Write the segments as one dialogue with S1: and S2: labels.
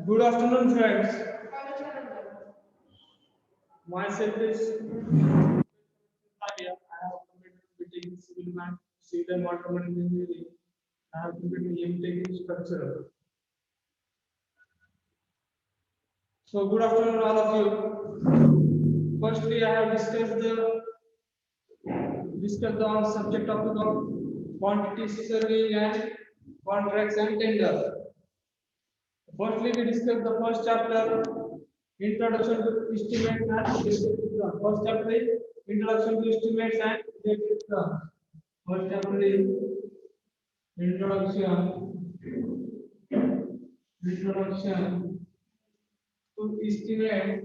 S1: Good afternoon, friends. Myself is Arya. I have completed BTech in Civil Man, Civil and Water Management Engineering. I have completed MTech in Structural. So, good afternoon, all of you. Firstly, I have discussed the subject topic of quantity surveying and contracts and tenders. Firstly, we discussed the first chapter, Introduction to Estimates and Descriptive Terms. First chapter is Introduction to Estimates and Descriptive Terms. First chapter is Introduction to Estimate,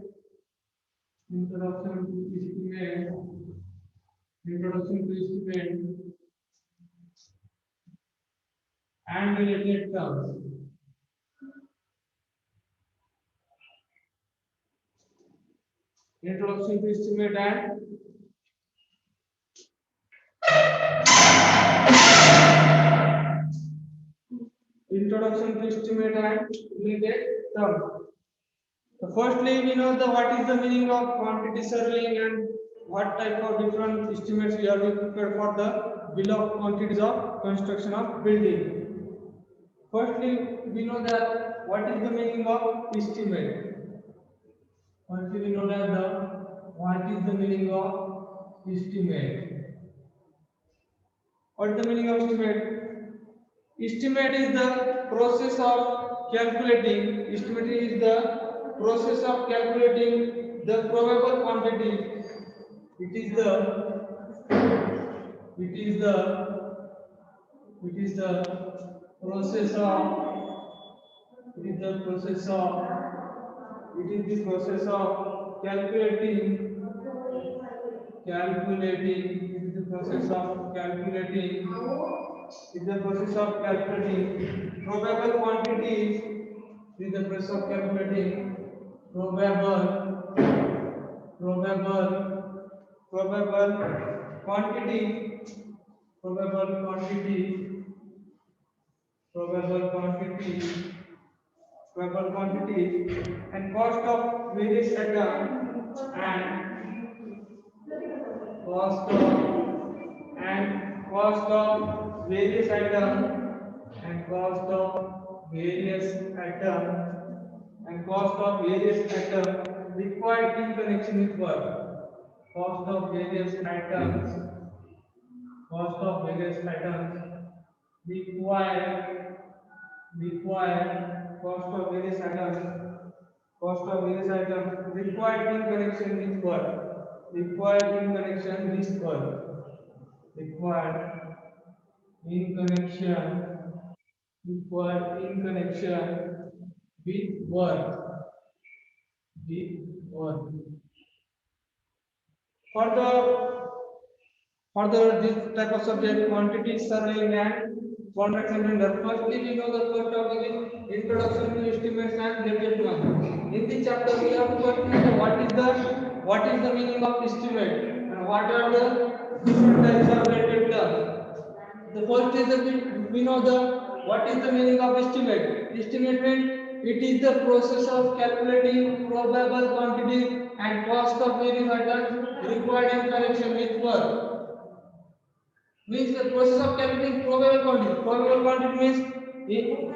S1: Introduction to Estimate, Introduction to Estimate and related terms. Introduction to Estimate and Introduction to Estimate and related terms. So firstly, we know what is the meaning of quantity surveying and what type of different estimates we have to prepare for the bill of quantities of construction of building. Firstly, we know that what is the meaning of estimate. Firstly, we know that what is the meaning of estimate. What is the meaning of estimate? Estimate is the process of calculating. Estimate is the process of calculating the probable quantity. It is the process of it is the process of it is the process of calculating it is the process of calculating is the process of calculating probable quantities. Is the process of calculating probable probable quantity probable quantity probable quantity probable quantity and cost of various items and cost of cost of various items and cost of various items and cost of various items required in connection with work. Cost of various items cost of various items required cost of various items required in connection with what? Required in connection with what? Required in connection required in connection with what? With what? For the this type of subject, quantity surveying and contracts and tender. Firstly, we know the first topic is introduction to estimates and related terms. In this chapter, we have to first know what is the meaning of estimate and what are the different types of related terms. The first is we know what is the meaning of estimate. Estimate means it is the process of calculating probable quantities and cost of various items required in connection with work. Means the process of calculating probable quantity. Probable quantity means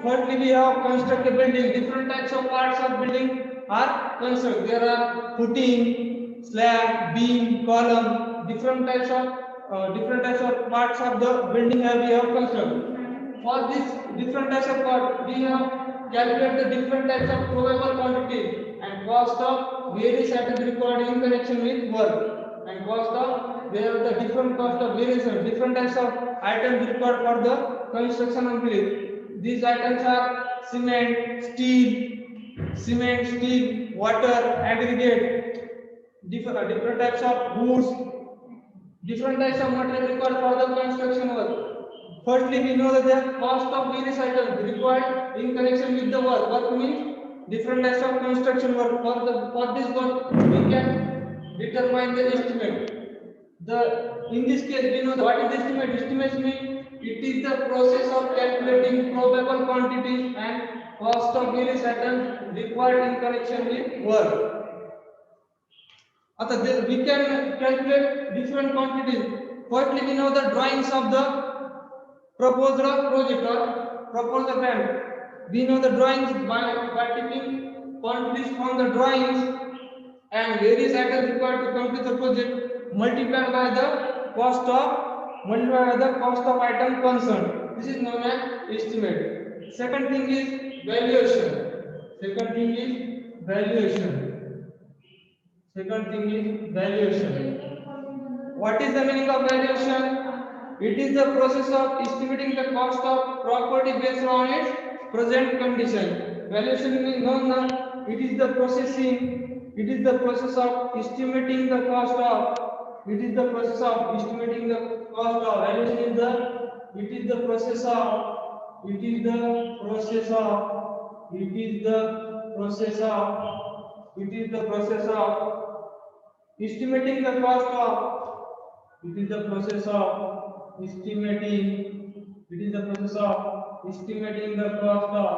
S1: firstly we have construct a building. Different types of parts of building are constructed. There are footing, slab, beam, column. Different types of parts of the building we have constructed. For this different types of part, we have calculate the different types of probable quantity and cost of various items required in connection with work and cost of there are the different cost of variation, different types of items required for the construction of building. These items are cement, steel, water, aggregate, different types of goods, different types of material required for the construction work. Firstly, we know that the cost of various items required in connection with the work. Work means different types of construction work. For this work, we can determine the estimate. In this case, we know what is the estimate. Estimate means It is the process of calculating probable quantities and cost of various items required in connection with work. We can calculate different quantities. Firstly, we know the drawings of the proposed project or proposed plan. We know the drawings by taking quantities from the drawings and various items required to complete the project multiplied by the cost of item concerned. This is known as estimate. Second thing is valuation. Second thing is valuation. Second thing is valuation. What is the meaning of valuation? It is the process of estimating the cost of property based on its present condition. Valuation means known that it is the processing. It is the process of estimating the cost of. It is the process of estimating the cost of. Valuation is the. It is the process of. It is the process of. It is the process of. It is the process of estimating the cost of. It is the process of estimating. It is the process of estimating the cost of.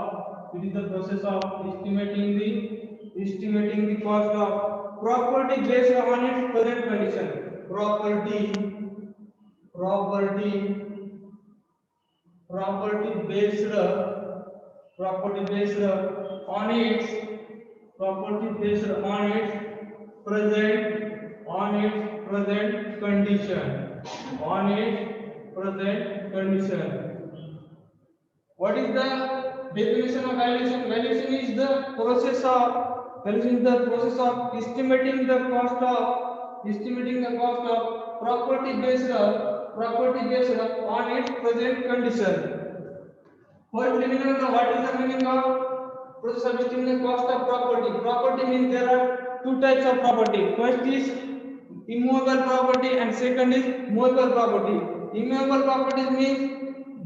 S1: It is the process of estimating the cost of property based on its present condition. Property based on its present condition. What is the definition of valuation? Valuation is the process of estimating the cost of property based on its present condition. First, we know what is the meaning of process of estimating the cost of property. Property means there are two types of property. First is immovable property and second is movable property. Immovable property means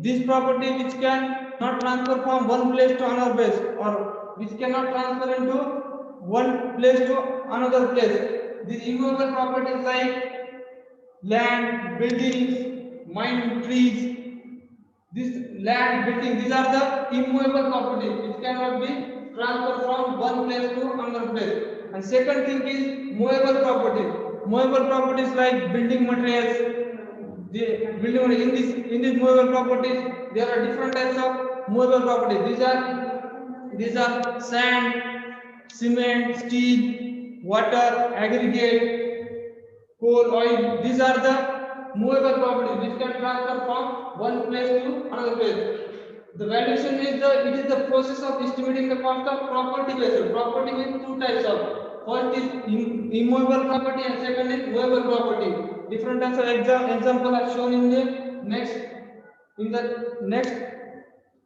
S1: this property which can not transfer from one place to another place or which cannot transfer into one place to another place. These immovable properties like land, buildings, mine, trees. This land, building, these are the immovable properties which cannot be transferred from one place to another place. And second thing is movable properties. Movable properties like building materials. In these movable properties, there are different types of movable properties. These are sand, cement, steel, water, aggregate, coal, oil. These are the movable properties which can transfer from one place to another place. The valuation is the process of estimating the cost of property based. Property means two types of. First is immovable property and second is movable property. Different types of example are shown in the next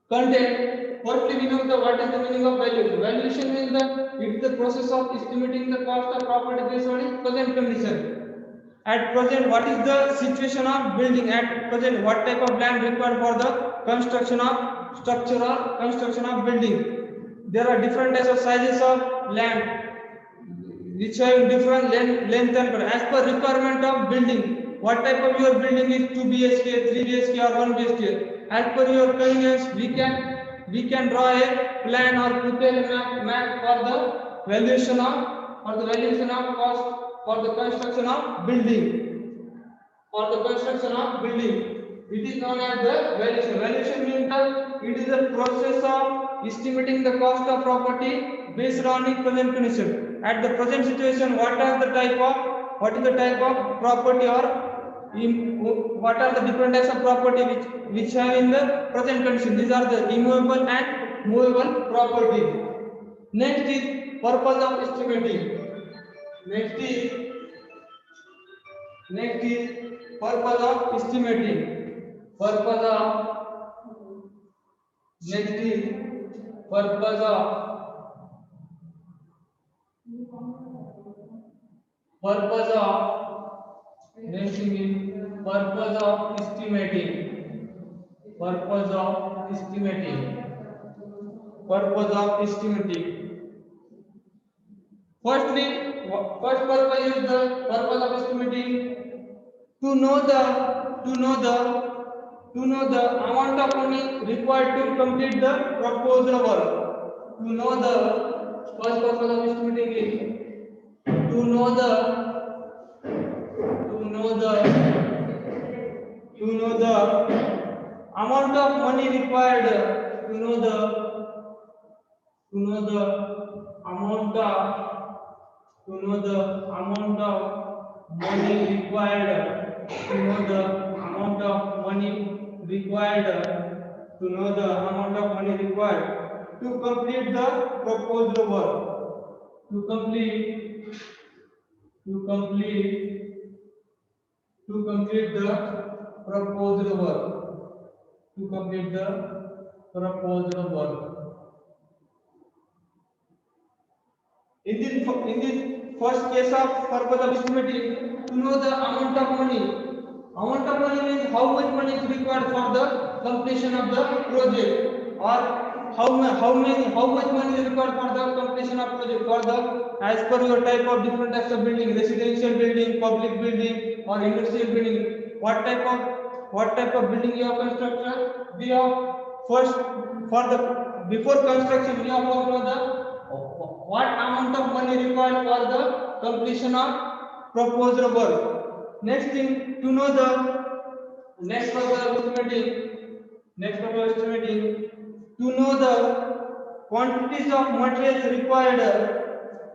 S1: content. Firstly, we know what is the meaning of valuation. Valuation means it is the process of estimating the cost of property based on its present condition. At present, what is the situation of building? At present, what type of land required for the construction of structure or construction of building? There are different types of sizes of land which have different length and breadth. As per requirement of building, what type of your building is 2 BHK, 3 BHK or 1 BHK? As per your convenience, we can draw a plan or prepare a map for the valuation of cost for the construction of building. It is known as the valuation. Valuation means that it is the process of estimating the cost of property based on its present condition. At the present situation, what is the type of property or what are the different types of property which have in the present condition? These are the immovable and movable property. Next is purpose of estimating. Next is purpose of estimating. Purpose of estimating. First purpose is the purpose of estimating to know the To know the amount of money required to complete the proposed work. To know the first purpose of estimating is to know the to know the to know the amount of money required to know the amount of to know the amount of money required to know the amount of money required to know the amount of money required to complete the proposed work to complete to complete to complete the proposed work to complete the proposed work. In this first case of purpose of estimating, to know the amount of money. Amount of money means how much money is required for the completion of the project, or how much money is required for the completion of project, for the as per your type of different types of building, residential building, public building, or industrial building. What type of building you have constructed? We have first for the before construction we have to know the what amount of money required for the completion of proposed work. Next thing, to know the next purpose of estimating, to know the quantities of materials required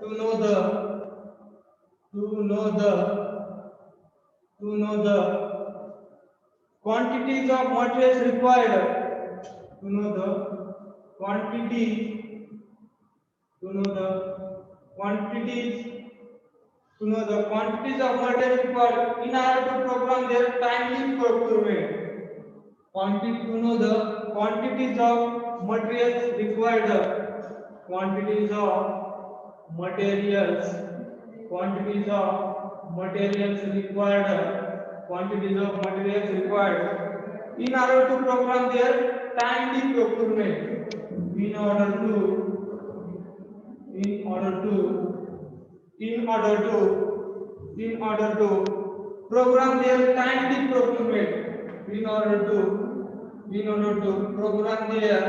S1: to know the to know the to know the quantities of materials required to know the quantities to know the quantities to know the quantities of material required in order to program their timely procurement. To know the quantities of materials required, quantities of materials, quantities of materials required, quantities of materials required in order to program their timely procurement. In order to program their timely procurement, in order to program their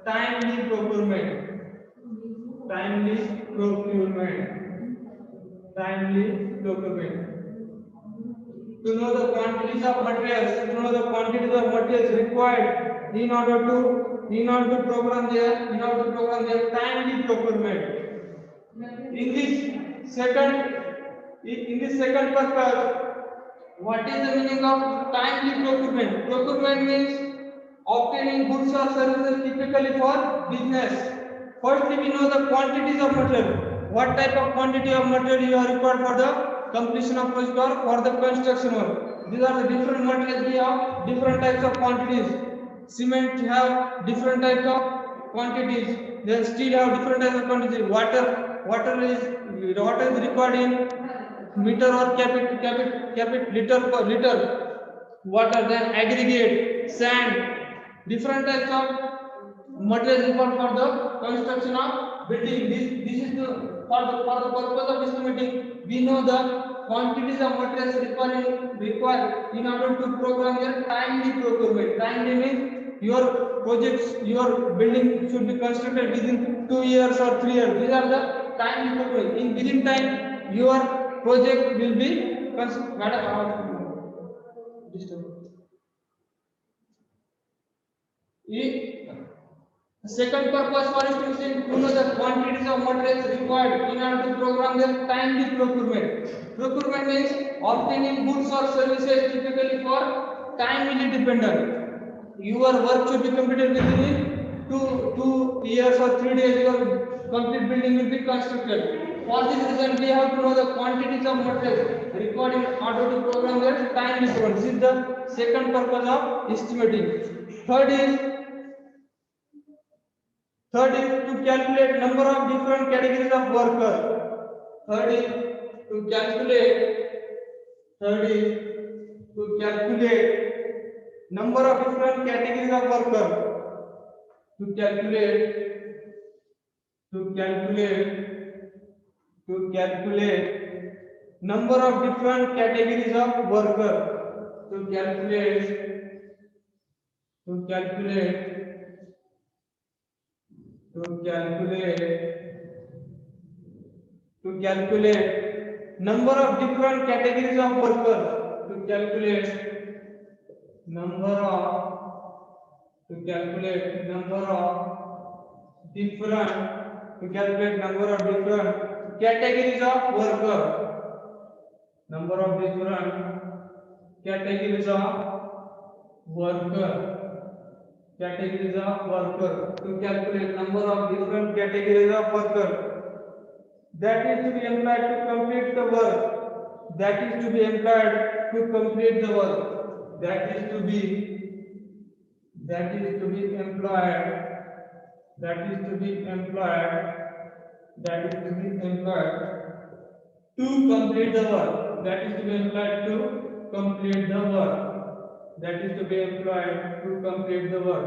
S1: timely procurement, timely procurement timely procurement. To know the quantities of materials, required in order to program their timely procurement. In this second purpose, what is the meaning of timely procurement? Procurement means obtaining goods or services typically for business. Firstly, we know the quantities of material. What type of quantity of material you are required for the completion of project or for the construction work. These are the different materials. We have different types of quantities. Cement have different types of quantities. Then steel have different types of quantities. Water is required in meter or capit liter per liter water. Then aggregate, sand, different types of materials required for the construction of building. This is the for the purpose of estimating. We know the quantities of materials required in order to program their timely procurement. Timely means your projects, your building should be constructed within 2 years or 3 years. These are the timely procurement. In within time, your project will be second purpose for estimation, to know the quantities of materials required in order to program their timely procurement. Procurement means obtaining goods or services typically for timely dependent. Your work should be completed within 2 years or 3 days. Your complete building will be constructed. For this reason, we have to know the quantities of materials required in order to program their timely procurement. This is the second purpose of estimating. Third is to calculate number of different categories of workers. Third is to calculate number of different categories of workers. To calculate number of different categories of worker. To calculate to calculate to calculate to calculate number of different categories of workers. To calculate number of to calculate number of different to calculate number of different categories of worker. Number of different categories of worker. Categories of worker. To calculate number of different categories of worker that is to be employed to complete the work. That is to be employed to complete the work. That is to be employed. That is to be employed. That is to be employed to complete the work. That is to be employed to complete the work. That is to be employed to complete the work.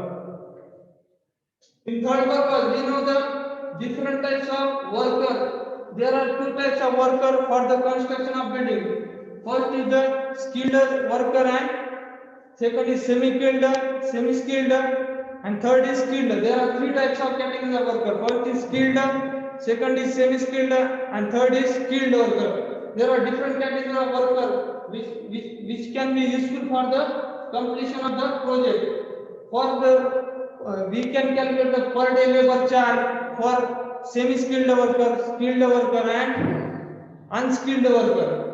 S1: In third purpose, we know the different types of worker. There are two types of worker for the construction of building. First is the skilled worker and second is semi-skilled and third is skilled. There are three types of categories of worker. First is skilled, second is semi-skilled and third is skilled worker. There are different categories of worker which can be useful for the completion of the project. For the we can calculate the per day labor charge for semi-skilled worker, skilled worker and unskilled worker.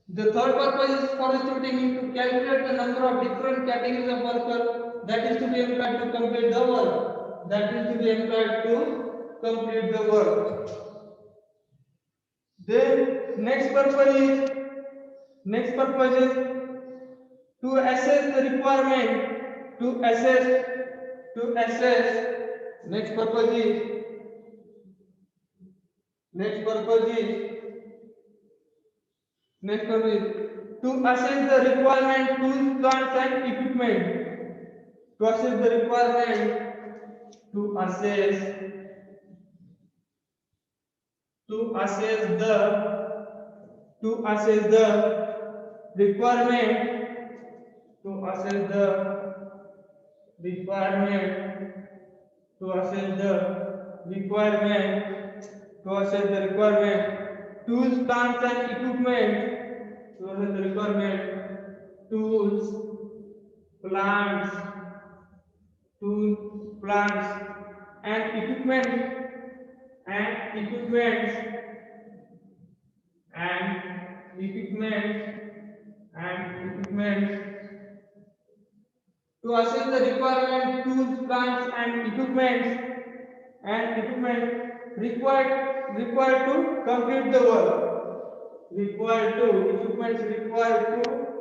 S1: The third purpose is for estimating to calculate the number of different categories of worker that is to be employed to complete the work. That is to be employed to complete the work. Then next purpose is to assess the requirement. To assess. Next purpose is to assess the requirement, tools, plants and equipment. To assess the requirement, to assess the requirement, to assess the requirement, tools, plants and equipment. To assess the requirement, tools, plants and equipment to assess the requirement, tools, plants and equipment required to complete the work. Required to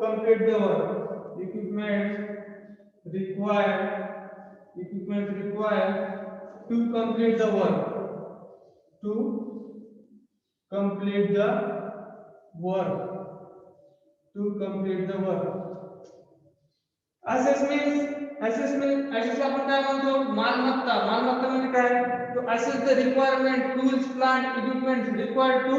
S1: complete the work. Equipment required to complete the work. Assessment आपण काय म्हणतो मालमत्ता म्हणजे काय to assess the requirement, tools, plant, equipment required to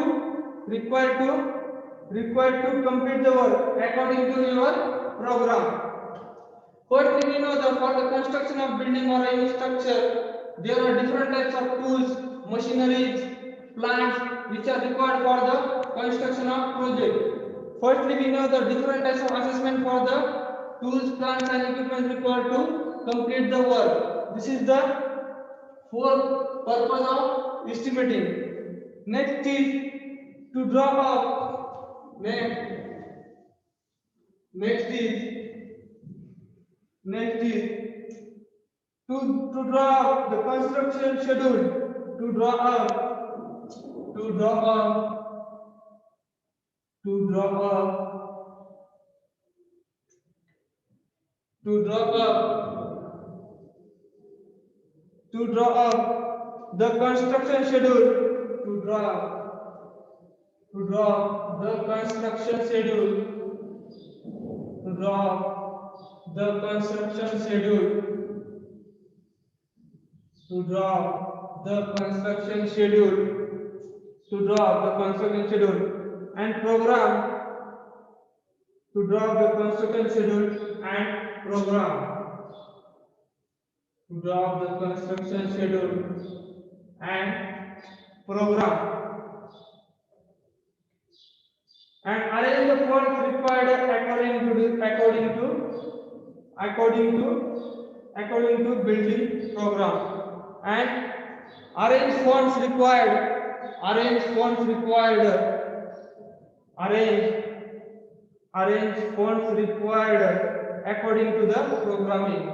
S1: complete the work according to your program. First we know that for the construction of building or any structure there are different types of tools, machineries, plants which are required for the construction of project. Firstly we know the different types of assessment for the tools, plants and equipment required to complete the work. This is the fourth purpose of estimating. Next is to draw up. Next is to draw up the construction schedule. To draw up the construction schedule. To draw the construction schedule. To draw the construction schedule. and program to draw the construction schedule and program to draw the construction schedule and program and arrange the funds required according to building program and arrange funds required according to the programming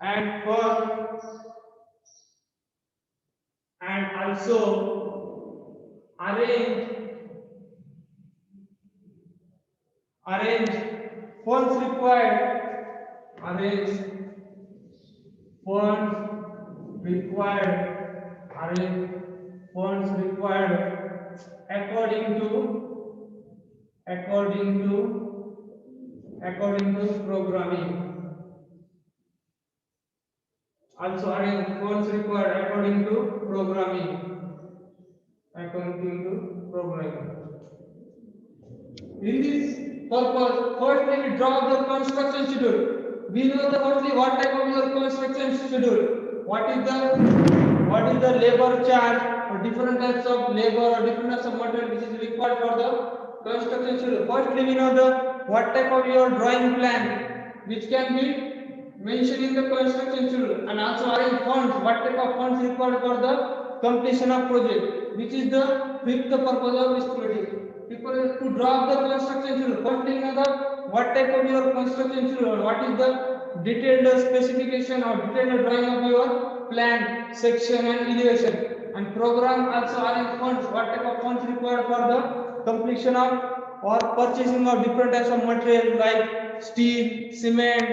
S1: and also arrange funds required according to programming. Also arrange funds required according to programming. In this purpose, firstly we draw the construction schedule. We know the firstly what type of your construction schedule. What is the labor charge or different types of labor or different types of material which is required for the construction schedule. Firstly we know the what type of your drawing plan which can be mentioned in the construction schedule, and also arrange funds, what type of funds required for the completion of project, which is the fifth purpose of estimating. People to draw the construction schedule. First thing is the what type of your construction schedule, what is the detailed specification or detailed drawing of your plan, section and elevation, and program also arrange funds, what type of funds required for the completion of or purchasing of different types of material like steel, cement,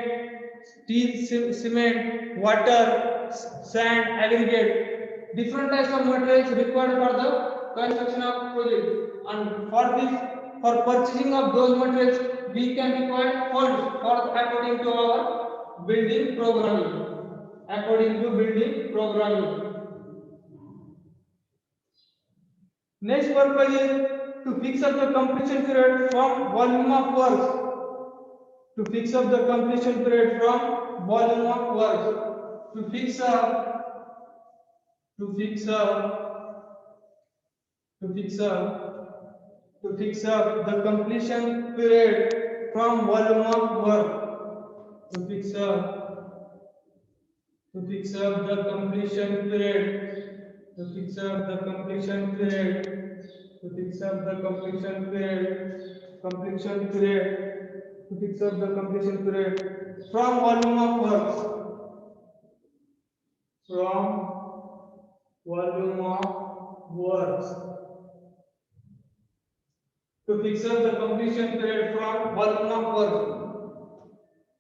S1: water, sand, aggregate, different types of materials required for the construction of project. And for purchasing of those materials, we can require funds according to our building programming. Next purpose is to fix up the completion period from volume of works. To fix up the completion period from volume of work. To fix up the completion period from volume of work. To fix up the completion period. From volume of works. To fix up the completion period from volume of work.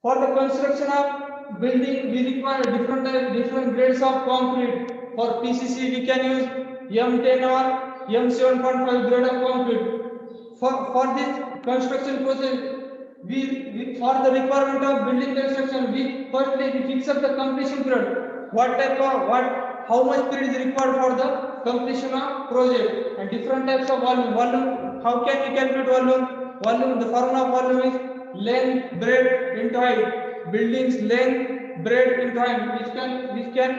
S1: For the construction of building, we require different grades of concrete. For PCC, we can use M10 or M7.5 grade of concrete. For this construction process, we for the requirement of building construction, we fix up the completion period. How much period is required for the completion of project, and different types of volume. How can we calculate volume? The formula of volume is length, breadth into height. Buildings length, breadth into height. Which can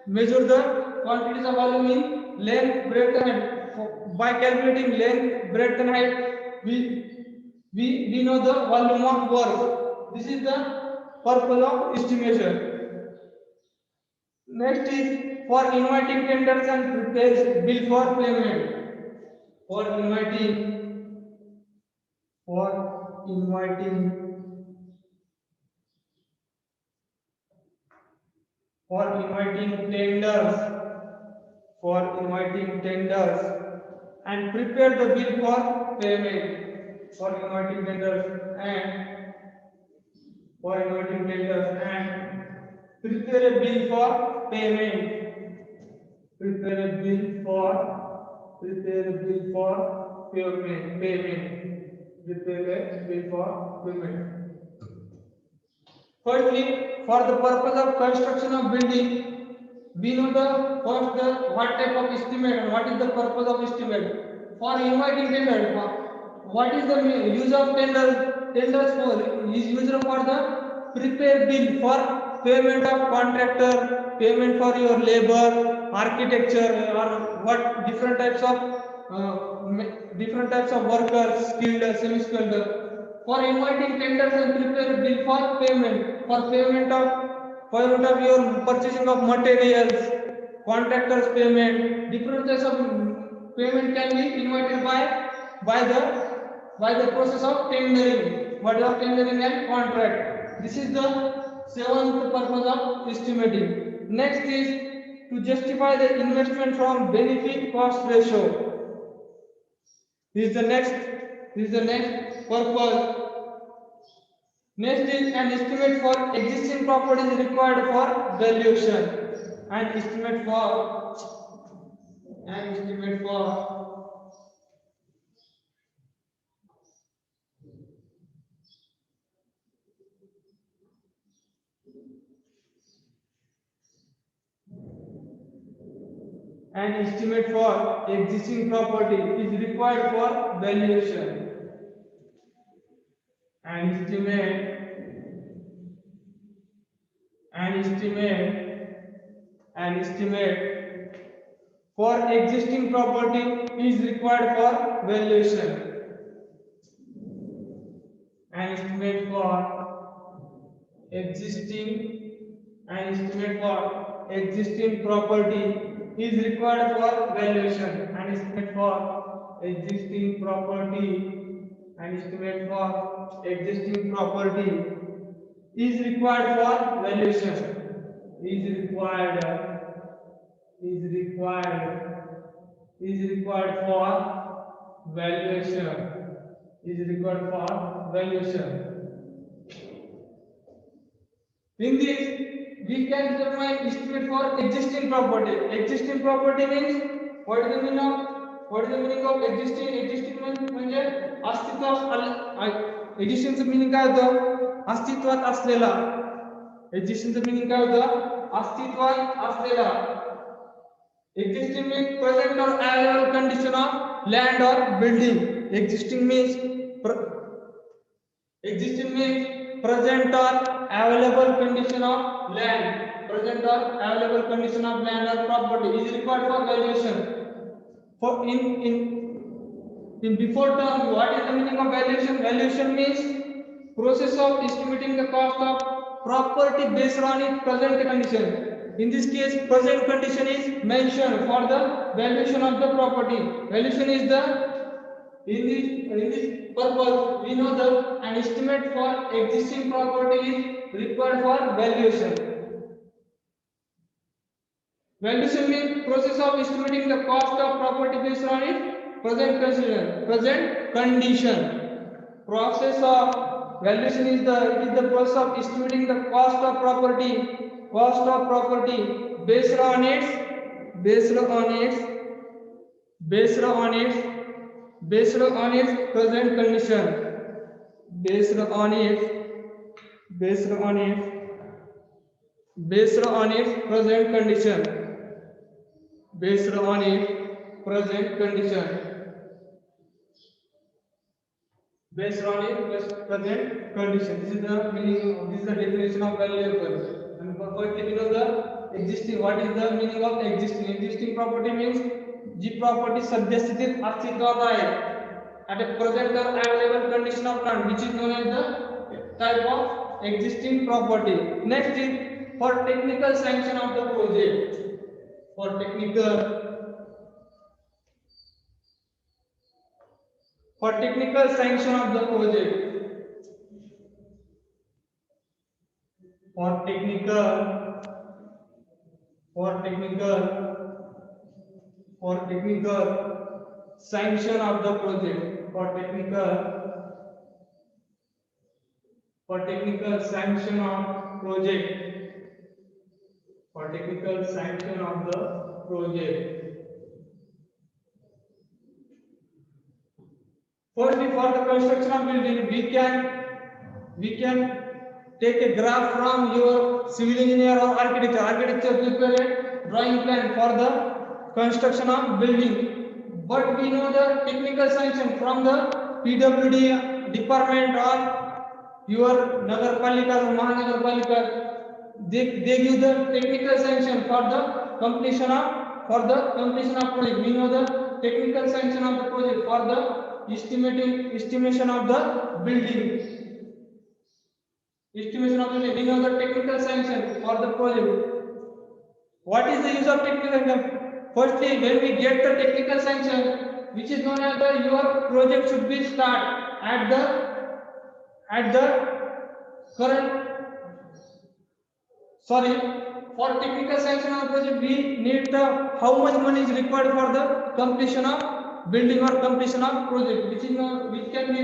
S1: measure the quantities of volume in length, breadth and height. By calculating length, breadth and height, we know the volume of work. This is the purpose of estimation. Next is for inviting tenders and prepares bill for payment. For inviting tenders and prepare the bill for payment. For inviting tenders and prepare a bill for payment. Firstly, for the purpose of construction of building, we know what type of estimate and what is the purpose of estimate. For inviting tender, what is the use of tender? Tenders for is used for the prepare bill for payment of contractor, payment for your labor, architecture, or what different types of workers, skilled, semi-skilled. For inviting tenders and prepare bill for payment of your purchasing of materials, contractors payment, different types of payment can be invited by the process of tendering. What is tendering and contract? This is the seventh purpose of estimating. Next is to justify the investment from benefit cost ratio. This is the next purpose. Next is an estimate for existing properties required for valuation. An estimate for existing property is required for valuation. An estimate for existing property is required for valuation. An estimate for existing property is required for valuation. An estimate for existing property is required for valuation. Is required for valuation. In this, we can determine estimate for existing property. Existing property means what is the meaning of existing? Existing means म्हणजे अस्तित्वात existing चं meaning काय होतं? अस्तित्वात असलेला. Existing चं meaning काय होतं? अस्तित्वात असलेला. Existing means present or available condition of land or building. Existing means present or available condition of land. Present or available condition of land or property is required for valuation. For in before term, what is the meaning of valuation? Valuation means process of estimating the cost of property based on its present condition. In this case, present condition is mentioned for the valuation of the property. Valuation is the in this purpose we know that an estimate for existing property is required for valuation. Valuation means process of estimating the cost of property based on its present condition. Process of valuation is the process of estimating the cost of property based on its present condition. Based on its present condition. Based on its present condition. Based on its present condition. This is the meaning. This is the definition of valuable. And first, we know the existing. What is the meaning of existing? Existing property means ji property सद्यस्थितीत अस्तित्वात आहे at a present or available condition of land, which is known as the type of existing property. Next is for technical sanction of the project. For technical sanction of the project. For technical sanction of the project. For technical sanction of project. For technical sanction of the project. Firstly, for the construction of building, we can take a graph from your civil engineer or architecture. Architecture prepare a drawing plan for the construction of building. but we know the technical sanction from the PWD department or your Nagarpalika or Mahanagarpalika. They give the technical sanction for the completion of project. We know the technical sanction of the project for the estimation of the building. We know the technical sanction for the project. What is the use of technical sanction? Firstly, when we get the technical sanction, which is known as your project should be start at the current. Sorry, for technical sanction of project, we need the how much money is required for the completion of building or completion of project, which can be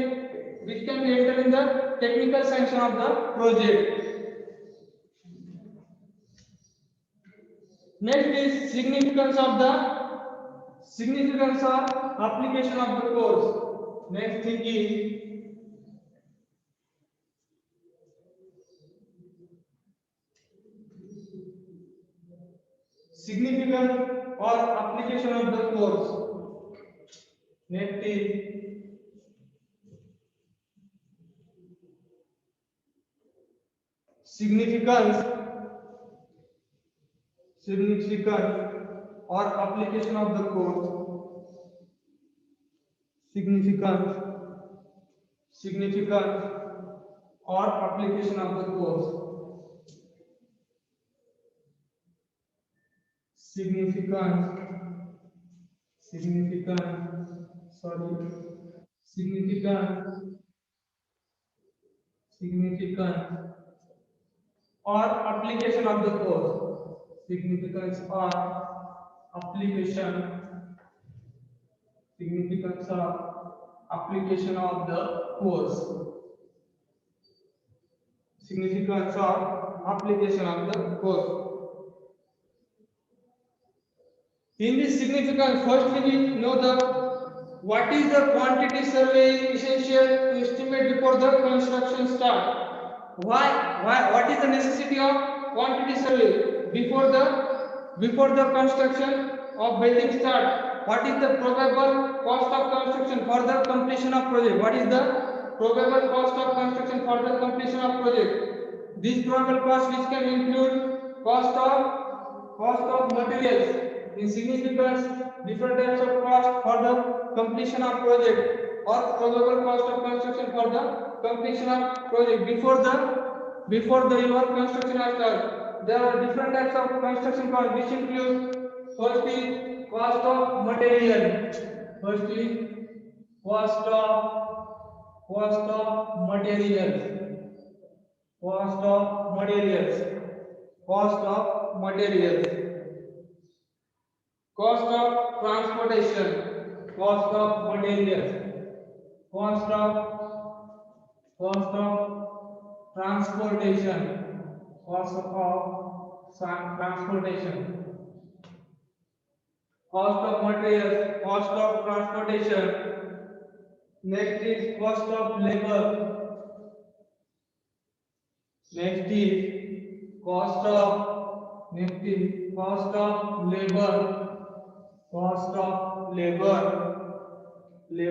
S1: entered in the technical sanction of the project. Next is significance or application of the course. Next thing is significance or application of the course. Next is significance or application of the course. Significance or application of the course. Significance or application of the course. Significance or application of the course. Significance or application of the course. In this significance, firstly we know what is the quantity survey essential to estimate before the construction start. What is the necessity of quantity survey before the construction of building start? What is the probable cost of construction for the completion of project? What is the probable cost of construction for the completion of project? This probable cost, which can include cost of materials. In significance, different types of cost for the completion of project or probable cost of construction for the completion of project before your construction has started. There are different types of construction cost, which include first is cost of material. Cost of materials. Cost of transportation, cost of materials, cost of transportation, cost of materials, cost of transportation. Next is cost of labor. Next is cost of labor, cost of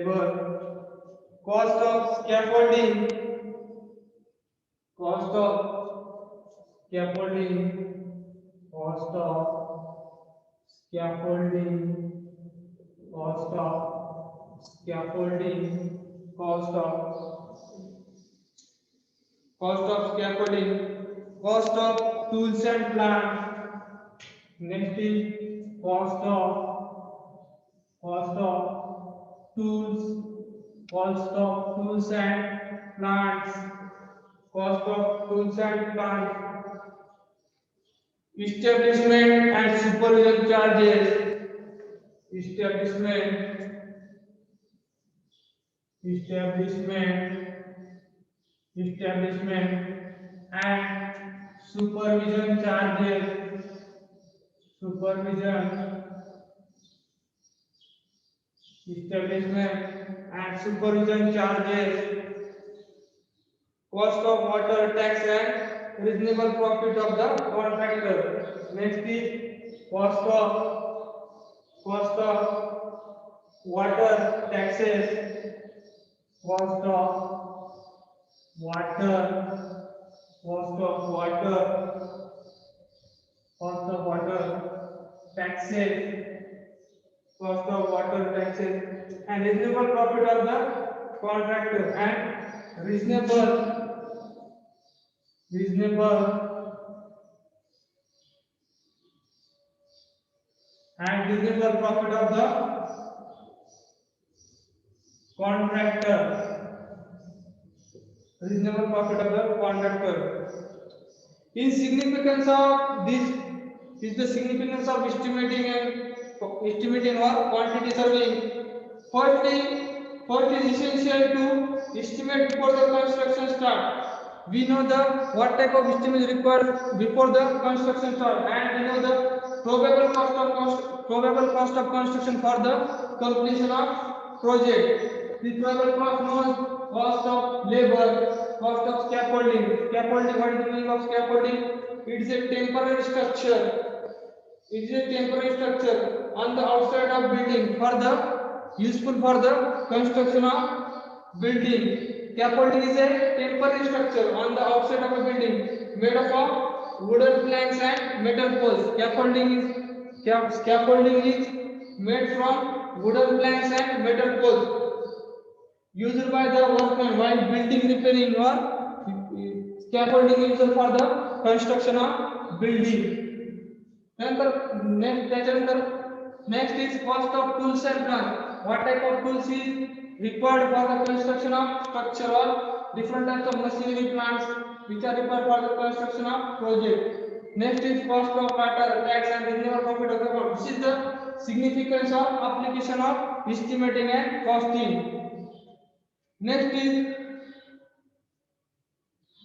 S1: scaffolding, cost of tools and plants. Next is cost of tools and plants. Establishment and supervision charges. Establishment and supervision charges. Cost of water, tax and reasonable profit of the contractor. Next is cost of water taxes, cost of water, cost of water, cost of water, taxes, cost of water taxes, and reasonable profit of the contractor, and reasonable and reasonable profit of the contractor, reasonable profit of the contractor. In significance of this is the significance of estimating or quantity surveying. First is essential to estimate before the construction start. We know the what type of estimate is required before the construction start, and we know the probable cost of construction for the completion of project. The probable cost known cost of labor, cost of scaffolding. Scaffolding, what is the meaning of scaffolding? It is a temporary structure. It is a temporary structure on the outside of building for the useful for the construction of building. Scaffolding is a temporary structure on the outside of a building made up of wooden planks and metal poles. Scaffolding is made from wooden planks and metal poles used by the workmen while building, repairing, or scaffolding used for the construction of building. Next is cost of tools and plants. What type of tools is required for the construction of structure, or different types of machinery plants which are required for the construction of project. Next is cost of water, tax, and reasonable profit of the work. This is the significance of application of estimating and costing. Next is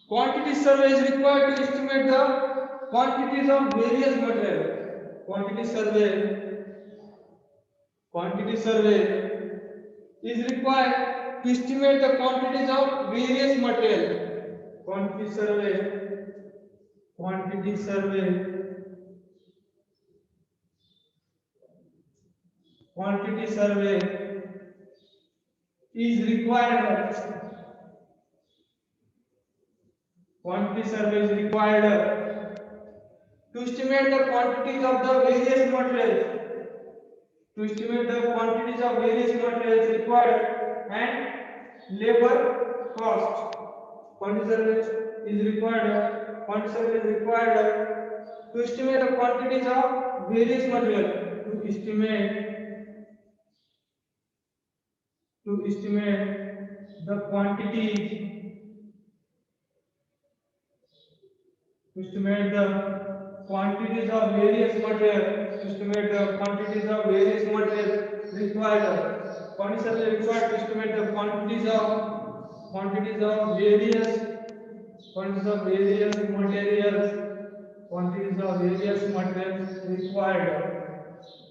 S1: quantity survey is required to estimate the quantities of various material. Quantity survey is required to estimate the quantities of various material. Quantity survey is required. Quantity survey is required to estimate the quantities of the various materials. To estimate the quantities of various materials required and labor cost. Quantity survey is required. Quantity survey is required to estimate the quantities of various materials. To estimate the quantities. To estimate the quantities of various materials. To estimate the quantities of various materials required. Quantity survey required to estimate the quantities of various materials. Quantities of various materials required.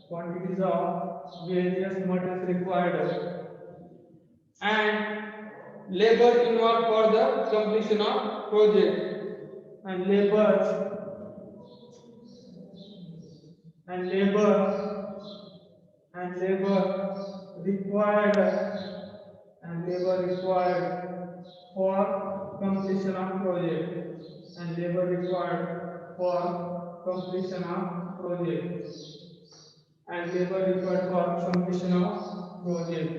S1: Quantities of various materials required. And labor involved for the completion of project. And labor required for completion of project. And labor required for completion of project. And labor required for completion of project.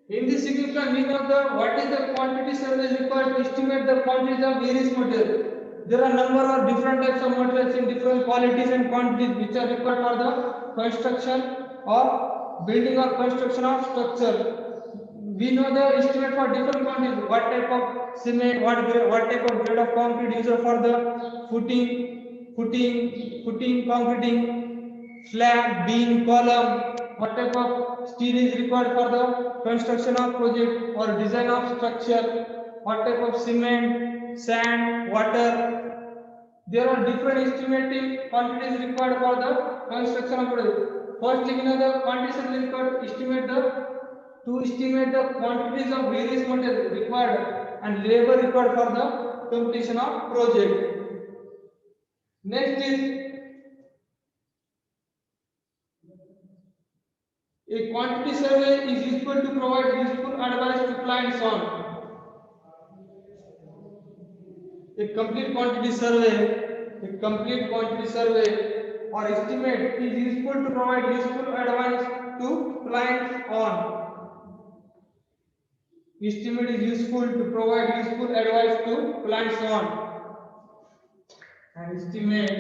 S1: In this significant, we know what is the quantity survey required to estimate the quantities of various materials. There are number of different types of materials in different qualities and quantities which are required for the construction of building or construction of structure. We know the estimate for different quantities. What type of cement, what type of grade of concrete used for the footing, concreting, slab, beam, column. What type of steel is required for the construction of project or design of structure? What type of cement, sand, water? There are different estimating quantities required for the construction of project. First, we know the quantities are required to estimate the quantities of various materials required and labor required for the completion of project. Next is A quantity survey is useful to provide useful advice to clients on a complete quantity survey or estimate is useful to provide useful advice to clients on. Estimate is useful to provide useful advice to clients on. An estimate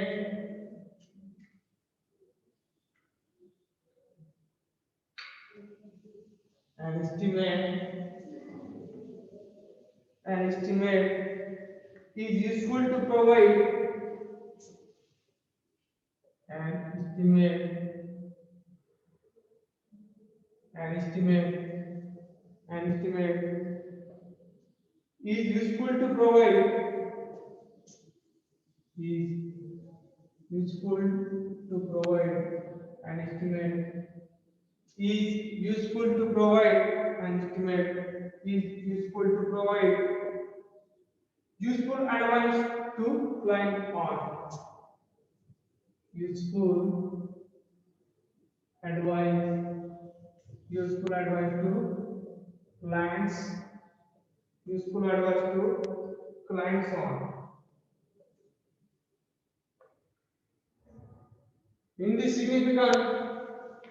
S1: is useful to provide an estimate is useful to provide is useful to provide an estimate is useful to provide an estimate is useful to provide useful advice to client on useful advice to clients on. In this significant,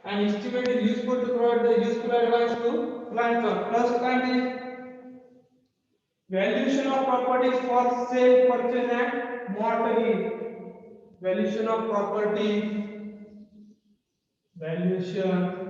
S1: an estimate is useful to provide the useful advice to clients on. Plus point is valuation of properties for sale, purchase and mortgage. Valuation of properties, valuation of properties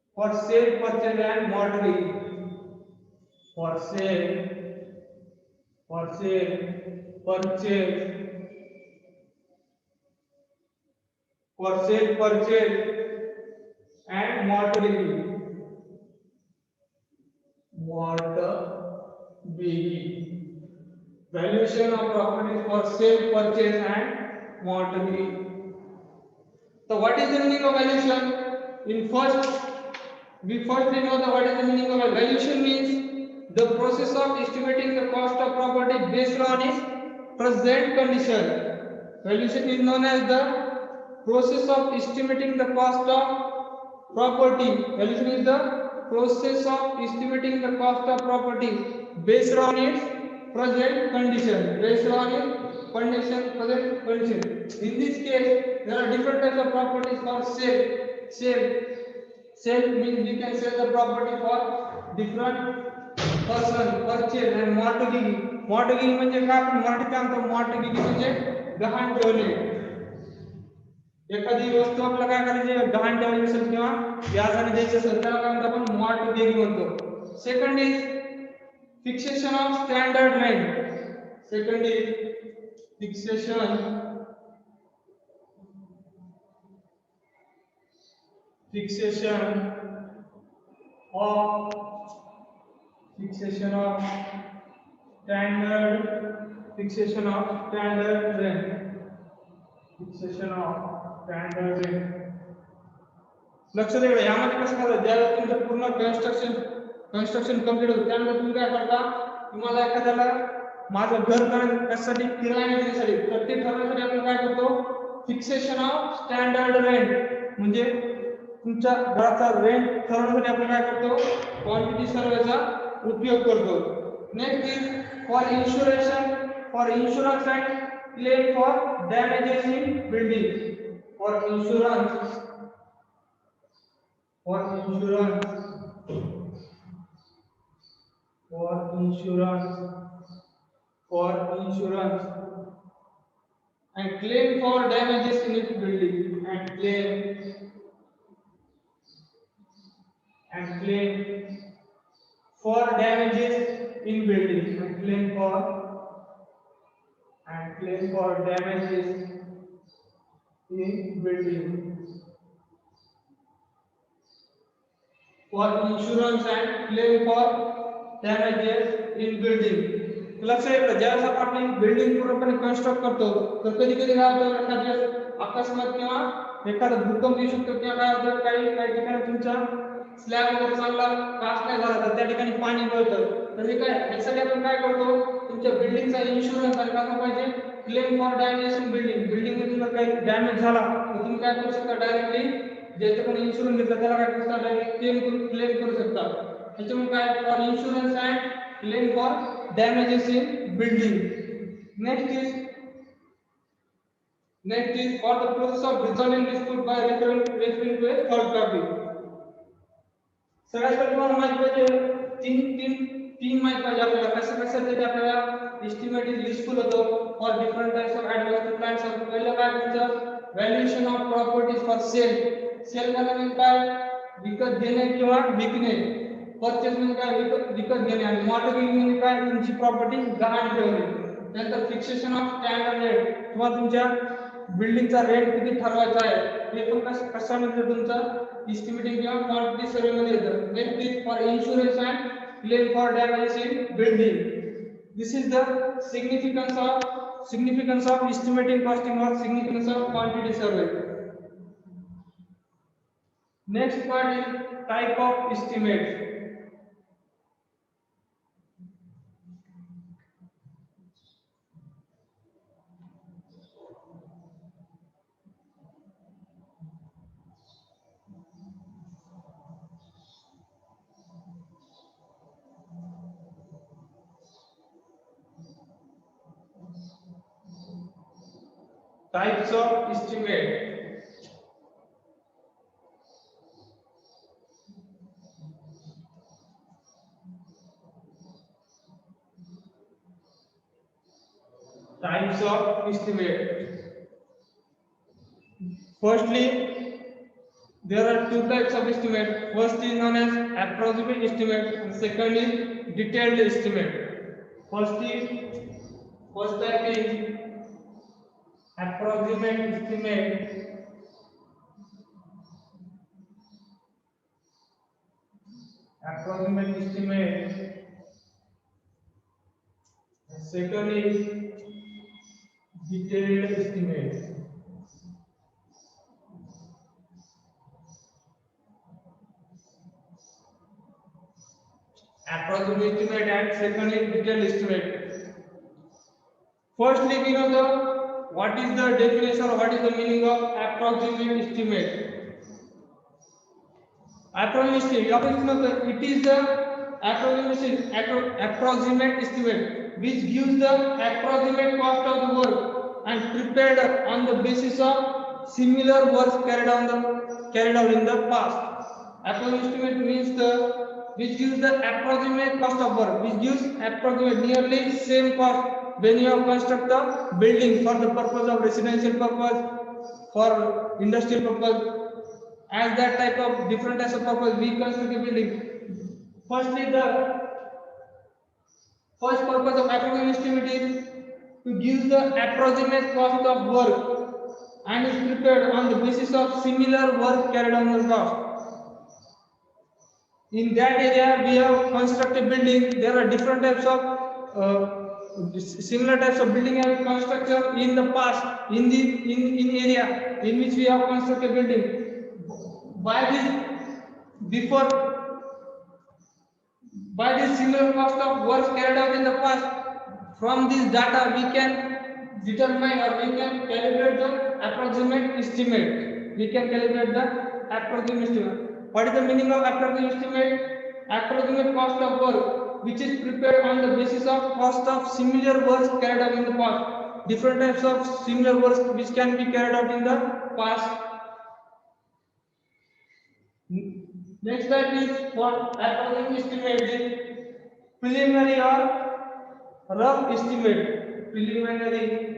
S1: for sale, purchase and mortgage. Valuation of properties for sale, purchase and mortgage. For sale, purchase and mortgage. Valuation of properties for sale, purchase and mortgage. So what is the meaning of valuation? We first know what is the meaning of valuation means the process of estimating the cost of property based on its present condition. Valuation is known as the process of estimating the cost of property. Valuation is the process of estimating the cost of property based on its present condition. Present condition. In this case, there are different types of properties for sale. Sale means we can sell the property for different person, purchase and mortgage. Mortgage म्हणजे काय आपण मराठीत काय म्हणतो mortgage म्हणजे गहाण ठेवणे. एखादी वस्तू आपल्याला काय करायची गहाण ठेवायची असेल किंवा व्याजाने द्यायची असेल त्याला काय म्हणतो आपण mortgage म्हणतो. Second is fixation of standard rent. Second is fixation of standard rent. लक्ष द्या यामध्ये कसं करायचं ज्यावेळेस तुमचं पूर्ण कन्स्ट्रक्शन कंप्लीट होतं त्यानंतर तुम्ही काय करता तुम्हाला एखाद्याला माझं घर करण्यासाठी किराया देण्यासाठी तर ते ठरवण्यासाठी आपण काय करतो फिक्सेशन ऑफ स्टँडर्ड रेंट म्हणजे तुमच्या घराचा रेंट ठरवण्यासाठी आपण काय करतो क्वांटिटी सर्वेचा उपयोग करतो. Next is for insurance and claim for damages in building. For insurance and claim for damages in its building and claim for damages in building and claim for damages in building. For insurance and claim for damages in building. लक्ष आहे ज्यावेळेस आपण building पूर्णपणे construct करतो तर कधी कधी काय होतं एखाद्या अकस्मात किंवा एखादा भूकंप येऊ शकतो किंवा काय होतं काही काही ठिकाणी तुमचा स्लॅब वगैरे चांगला कास्ट नाही झाला तर त्या ठिकाणी पाणी गळतं तर हे काय यासाठी आपण काय करतो तुमच्या बिल्डिंगचा इन्शुरन्स आणि काय पाहिजे claim for damage in building building मध्ये जर काही डॅमेज झाला तर तुम्ही काय करू शकता डायरेक्टली ज्याचे पण इन्शुरन्स घेतला त्याला काय करू शकता डायरेक्ट क्लेम करू शकता त्याच्यामुळे काय for insurance and claim for damages in building. Next is for the process of resolving dispute by referring to a third party. सगळ्यात पहिले तुम्हाला माहिती पाहिजे तीन माहिती पाहिजे आपल्याला कशासाठी आपल्याला एस्टिमेट इज युजफुल होतो for different types of advance plans पहिलं काय तुमचं valuation of properties for sale म्हणजे काय विकत घेणे किंवा विकणे परचेस म्हणजे काय विकत घेणे आणि मॉर्गेजिंग म्हणजे काय तुमची प्रॉपर्टी गहाण ठेवणे नंतर फिक्सेशन ऑफ स्टँडर्ड रेट किंवा तुमच्या बिल्डिंगचा रेट किती ठरवायचा आहे हे पण कशामध्ये तुमचं एस्टिमेटिंग किंवा क्वांटिटी सर्वे मध्ये येतं next is for insurance and claim for damages in building this is the significance of estimating costing or significance of quantity survey. Next part is type of estimate. Types of estimate. Types of estimate. Firstly, there are two types of estimate. First is known as approximate estimate, and second is detailed estimate. First type is approximate estimate. Approximate estimate. Second is detailed estimate. Approximate estimate and second is detailed estimate. Firstly, we know what is the definition or what is the meaning of approximate estimate. It is the approximate estimate which gives the approximate cost of the work and prepared on the basis of similar works carried out in the past. Approximate estimate means which gives the approximate cost of work, which gives approximate nearly same cost when you have construct a building for the purpose of residential purpose, for industrial purpose. As that type of different types of purpose we construct a building. Firstly, the first purpose of approximate estimate is to give the approximate cost of work and is prepared on the basis of similar work carried on the past. In that area, we have constructed building. There are different types of similar types of building and construction in the past in area in which we have constructed building. By this similar cost of works carried out in the past, from this data we can determine or we can calibrate the approximate estimate. What is the meaning of approximate estimate? Approximate cost of work which is prepared on the basis of cost of similar works carried out in the past. Different types of similar works which can be carried out in the past. Next type is what approximate estimate is preliminary or rough estimate. Preliminary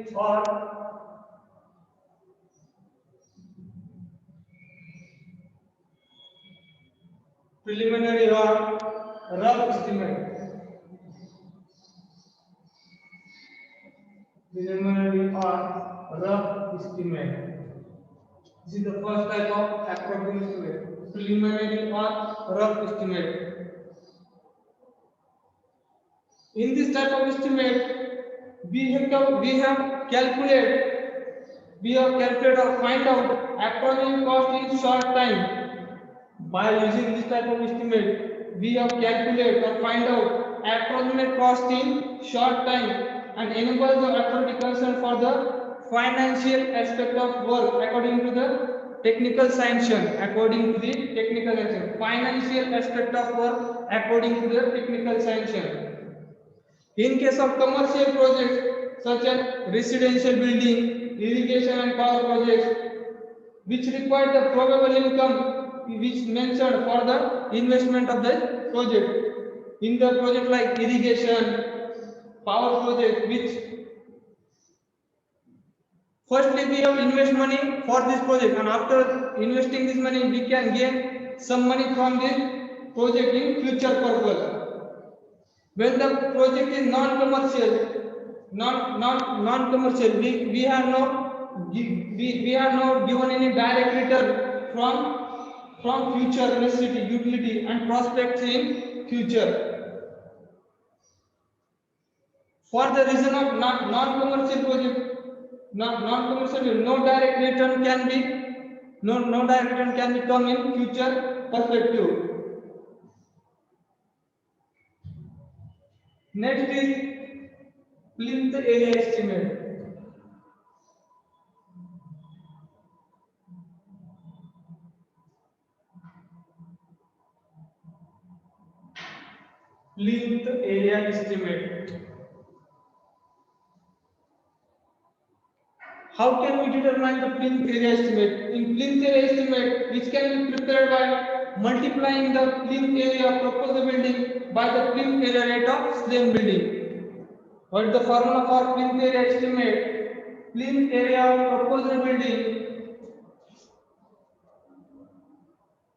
S1: or rough estimate. Preliminary or rough estimate. This is the first type of approximate estimate. Preliminary or rough estimate. In this type of estimate, we have calculated or find out approximate cost in short time. By using this type of estimate, we have calculate or find out approximate cost in short time and enable the authority concerned for the financial aspect of work according to the technical sanction. According to the technical sanction, financial aspect of work according to the technical sanction. In case of commercial projects such as residential building, irrigation and power projects, which require the probable income which mentioned for the investment of the project. In the project like irrigation, power project, which firstly we have invest money for this project, and after investing this money we can gain some money from this project in future purpose. When the project is non-commercial, we have not given any direct return from future necessity, utility and prospects in future. For the reason of non-commercial project, no direct return can be come in future perspective. Next is plinth area estimate. Plinth area estimate. How can we determine the plinth area estimate? In plinth area estimate, which can be prepared by multiplying the plinth area of proposed building by the plinth area rate of same building. What is the formula for plinth area estimate? Plinth area of proposed building.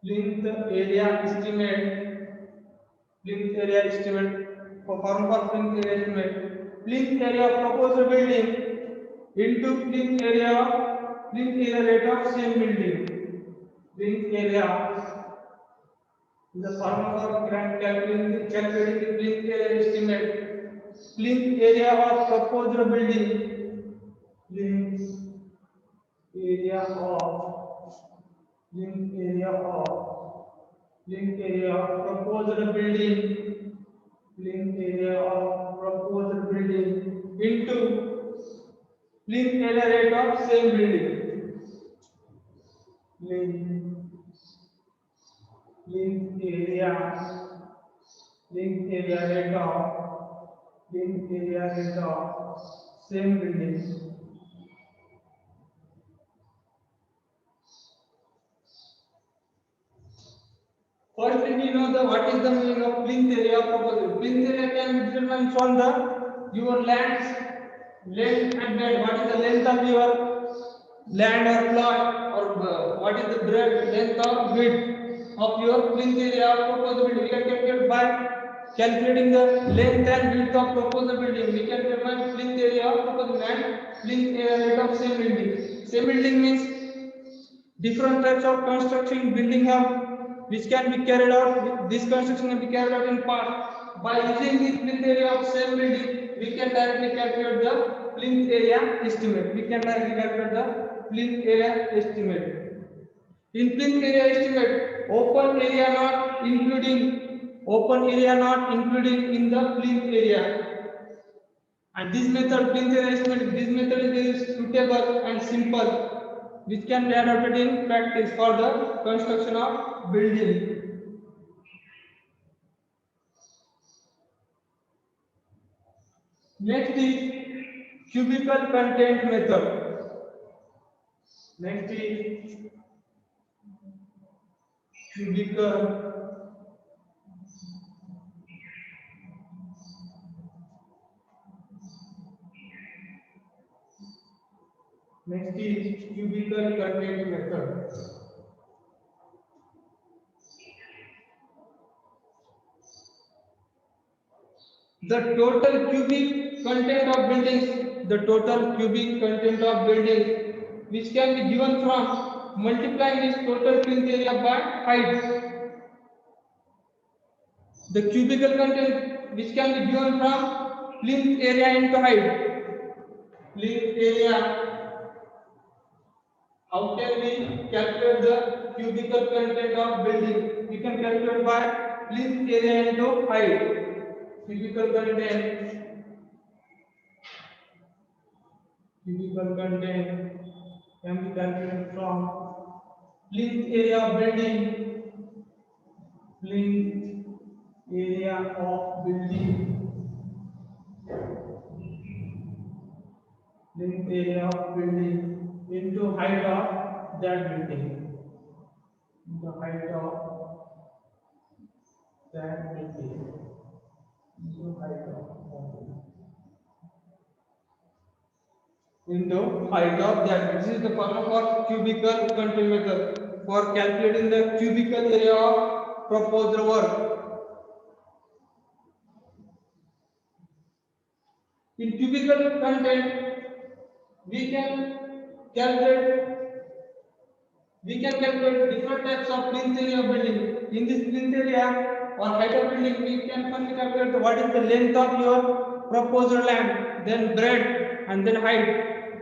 S1: Plinth area estimate. Plinth area estimate. For formula for plinth area estimate. Plinth area of proposed building into plinth area rate of same building. Plinth area is the formula for calculating the plinth area estimate. Plinth area of proposed building. Plinth area of proposed building. Plinth area of proposed building into plinth area rate of same building. Plinth area rate of same building. First we know what is the meaning of plinth area of proposal. Plinth area can be determined from your land's length and breadth. What is the length of your land or plot, or what is the breadth, length or width of your plinth area of proposed building. We can calculate by calculating the length and width of proposed building. We can determine plinth area of proposed and plinth area rate of same building. Same building means different types of construction building have which can be carried out. This construction can be carried out in part. By using this plinth area of same building, we can directly calculate the plinth area estimate. Plinth area estimate. In plinth area estimate, open area not including in the plinth area. And this method, plinth area estimate, this method is suitable and simple, which can be adopted in practice for the construction of building. Next is cubical content method. Next is cubical content method. The total cubic content of buildings, which can be given from multiplying this total plinth area by height. The cubical content which can be given from plinth area into height. Plinth area. How can we calculate the cubical content of building? We can calculate by plinth area into height. Cubical content can be calculated from plinth area of building. Plinth area of building. Plinth area of building into height of that building. The height of that building. Into height of that building. Into height of that. This is the formula for cubical content method for calculating the cubical area of proposed work. In cubical content, we can calculate different types of plinth area of building. In this plinth area or height of building, we can first calculate what is the length of your proposed land, then breadth, and then height,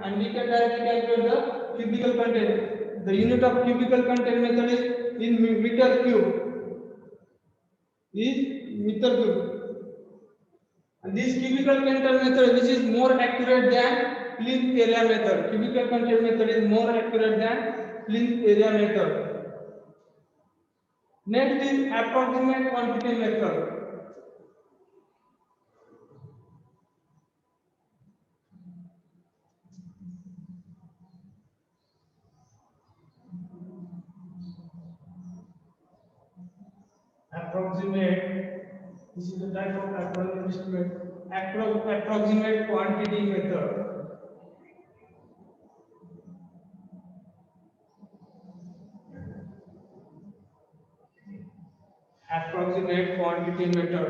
S1: and we can directly calculate the cubical content. The unit of cubical content method is in meter cube. And this cubical content method, which is more accurate than plinth area method. Cubical content method is more accurate than plinth area method. Next is approximate quantity method. This is the type of approximate quantity method. Approximate quantity method.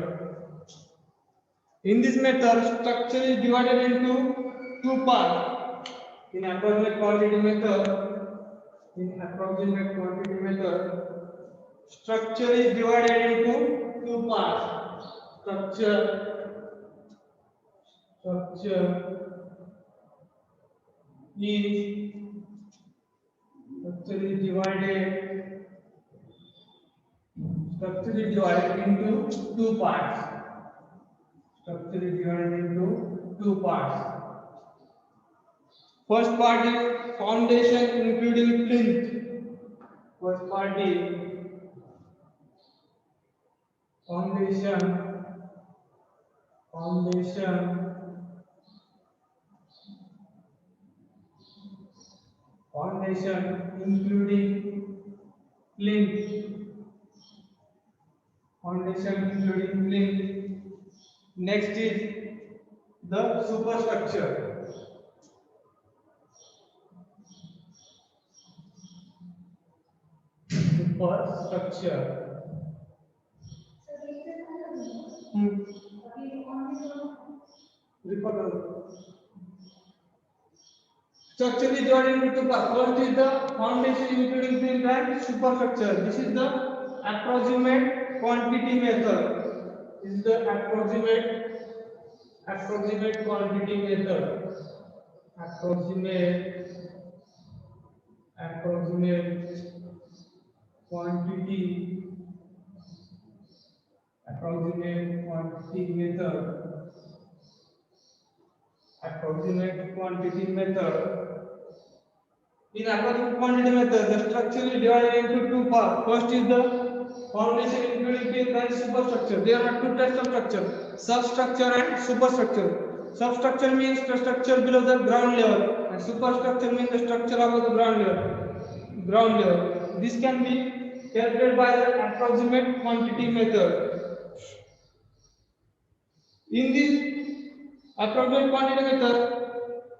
S1: In this method, structure is divided into two parts. In approximate quantity method, structure is divided into two parts. Structure is divided into two parts. First part is foundation including plinth. First part is foundation including plinth. Next is the superstructure. Structure is divided into two parts. First is the foundation including plinth and superstructure. This is the approximate quantity method. Approximate quantity method. In approximate quantity method, the structure is divided into two parts. First is the foundation including plinth and superstructure. There are two types of structure: substructure and superstructure. Substructure means the structure below the ground level, and superstructure means the structure above the ground level. This can be calculated by the approximate quantity method. In this approximate quantity method,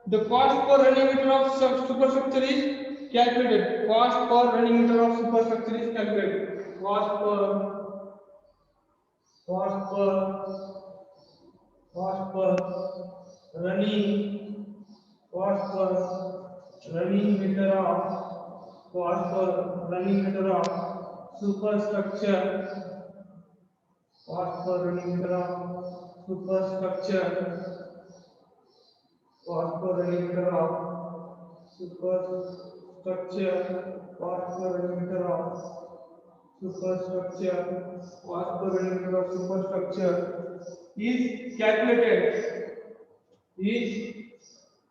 S1: the cost per running meter of superstructure is calculated. Cost per running meter of superstructure is calculated. Cost per running meter of superstructure Pause for running meter of superstructure. Pause for running meter of superstructure. Pause for running meter of superstructure. Pause for running meter of superstructure is calculated. Is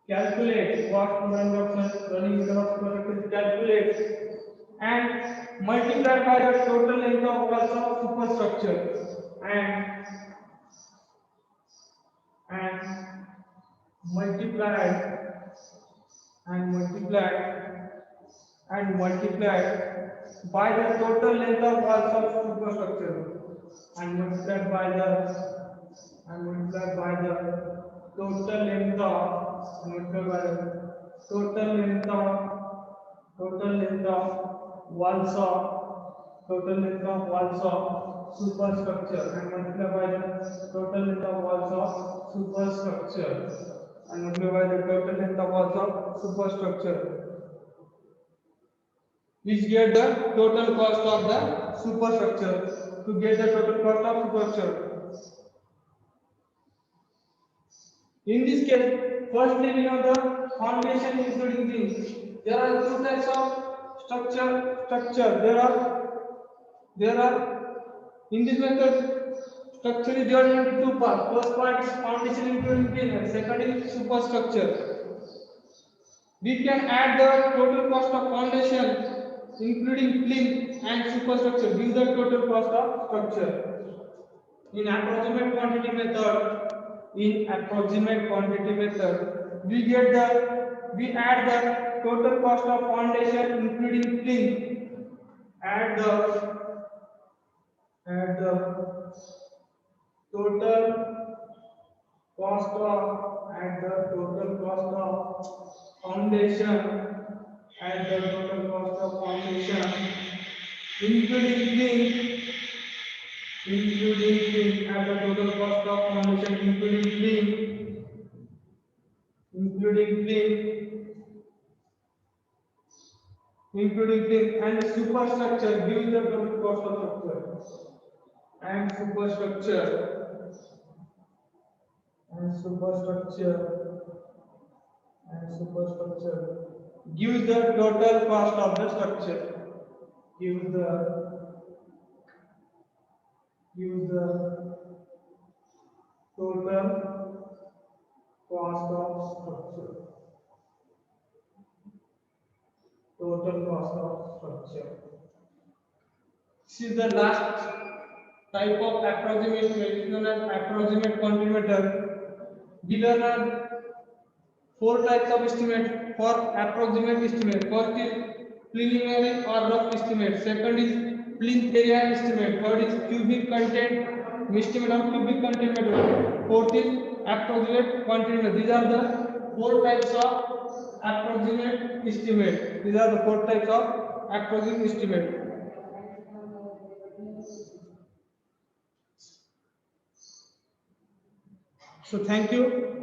S1: calculate what running meter of superstructure is calculate and multiplied by the total length of walls of superstructure and multiplied by the total length of walls of superstructure and multiplied by the total length of walls of superstructure and multiplied by the total length of walls of superstructure and multiplied by the total length of walls of superstructure, which get the total cost of the superstructure. To get the total cost of superstructure, in this case, firstly we know the foundation including things. There are two types of structure. There are in this method structure is divided into two parts. First part is foundation including beam and second is superstructure. We can add the total cost of foundation including plinth and superstructure gives the total cost of structure. In approximate quantity method, we add the total cost of foundation including plinth, add the total cost of foundation including plinth at the total cost of foundation including plinth and the superstructure gives the total cost of structure and superstructure gives the total cost of the structure, gives the total cost of structure. This is the last type of approximation method known as approximate quantity method. We learn 4 types of estimate for approximate estimate. First is preliminary or rough estimate. Second is plinth area estimate. Third is cubic content estimate on cubic content method. Fourth is approximate quantity method. These are the 4 types of approximate estimate. So thank you.